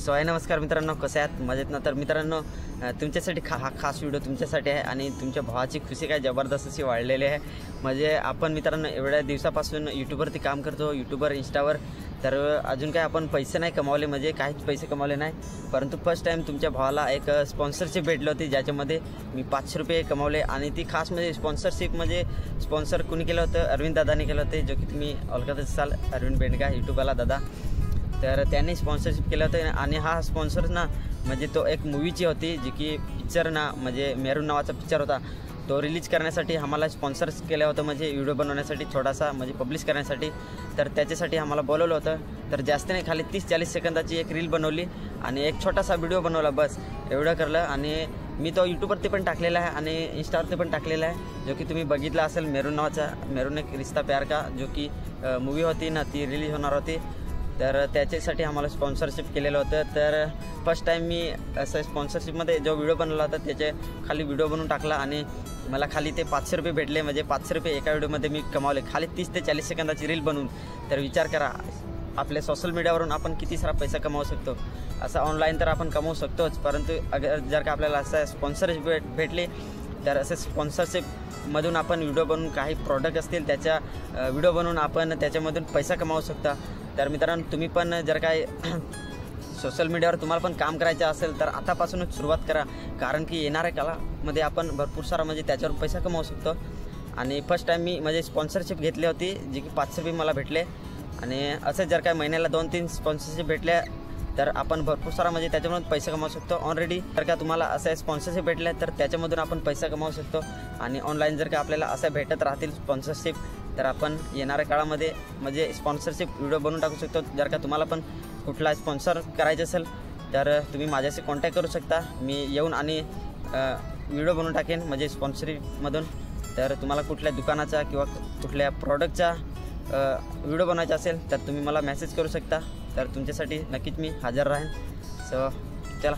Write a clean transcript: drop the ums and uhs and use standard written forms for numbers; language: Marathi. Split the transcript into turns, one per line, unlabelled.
सो आहे नमस्कार मित्रांनो, कसे आहात? मजेत ना? तर मित्रांनो, तुमच्यासाठी हा खास व्हिडिओ तुमच्यासाठी आहे आणि तुमच्या भावाची खुशी काय जबरदस्त अशी वाढलेली आहे. म्हणजे आपण मित्रांनो एवढ्या दिवसापासून यूट्यूबवरती काम करतो, यूट्यूबवर इंस्टावर, तर अजून काय आपण पैसे नाही कमावले, म्हणजे काहीच पैसे कमावले नाही. परंतु फर्स्ट टाईम तुमच्या भावाला एक स्पॉन्सरशिप भेटली होती, ज्याच्यामध्ये मी 500 रुपये कमावले. आणि ती खास म्हणजे स्पॉन्सरशिप म्हणजे स्पॉन्सर कोणी केलं होतं? अरविंद दादाने केलं होतं, जो की तुम्ही ओळखत असाल, अरविंद बेंडगा यूट्यूबवाला दादा. तर त्यांनी स्पॉन्सरशिप केलं होतं. आणि हा स्पॉन्सर ना म्हणजे तो एक मूवीची होती, जी की पिक्चर ना म्हणजे मेरून नावाचा पिक्चर होता, तो रिलीज करण्यासाठी आम्हाला स्पॉन्सर्स केलं होतं, म्हणजे व्हिडिओ बनवण्यासाठी थोडासा म्हणजे पब्लिश करण्यासाठी. तर त्याच्यासाठी आम्हाला बोलवलं होतं. तर जास्त नाही, खाली 30-40 सेकंदाची एक रील बनवली आणि एक छोटासा व्हिडिओ बनवला, बस एवढं करलं. आणि मी तो यूट्यूबवरती पण टाकलेला आहे आणि इंस्टावरती पण टाकलेला आहे, जो की तुम्ही बघितला असेल. मेरून एक रिश्ता प्यार का, जो की मूवी होती ना, ती रिलीज होणार होती. तर त्याच्यासाठी आम्हाला स्पॉन्सरशिप केलेलं होतं. तर फर्स्ट टाईम मी असं स्पॉन्सरशिपमध्ये जो व्हिडिओ बनवला होता त्याचे खाली व्हिडिओ बनवून टाकला आणि मला खाली ते 500 रुपये भेटले. म्हणजे 500 रुपये एका व्हिडिओमध्ये मी कमावले, खाली 30 ते 40 सेकंदाची रील बनवून. तर विचार करा, आपल्या सोशल मीडियावरून आपण किती सारा पैसा कमावू शकतो. असं ऑनलाईन तर आपण कमवू शकतोच, परंतु अगर जर का आपल्याला असं स्पॉन्सरशिप भेटले, तर असं स्पॉन्सरशिपमधून आपण व्हिडिओ बनवून काही प्रॉडक्ट असतील त्याच्या व्हिडिओ बनवून आपण त्याच्यामधून पैसा कमावू शकता. तर मित्रांनो, तुम्ही पण जर काय सोशल मीडियावर तुम्हाला पण काम करायचं असेल तर आतापासूनच सुरुवात करा, कारण की येणाऱ्या काळामध्ये आपण भरपूर सारा म्हणजे त्याच्यावर पैसा कमावू शकतो. आणि फर्स्ट टाईम मी म्हणजे स्पॉन्सरशिप घेतली होती, जी की 500 रुपये मला भेटले. आणि असं जर काय महिन्याला 2-3 स्पॉन्सरशिप भेटल्या तर आपण भरपूर सारा म्हणजे त्याच्यामधून पैसा कमावू शकतो. ऑलरेडी जर का तुम्हाला असं स्पॉन्सरशिप भेटल्या तर त्याच्यामधून आपण पैसा कमावू शकतो. आणि ऑनलाईन जर का आपल्याला असं भेटत राहतील स्पॉन्सरशिप, तर आपण येणाऱ्या काळामध्ये म्हणजे स्पॉन्सरशिप व्हिडिओ बनवून टाकू शकतो. जर का तुम्हाला पण कुठला स्पॉन्सर करायचं असेल तर तुम्ही माझ्याशी कॉन्टॅक्ट करू शकता. मी येऊन आणि व्हिडिओ बनवून टाकेन म्हणजे स्पॉन्सरशिपमधून. तर तुम्हाला कुठल्या दुकानाचा किंवा कुठल्या प्रॉडक्टचा व्हिडिओ बनवायचा असेल तर तुम्ही मला मेसेज करू शकता. तर तुमच्यासाठी नक्कीच मी हजर राहीन. सो चला.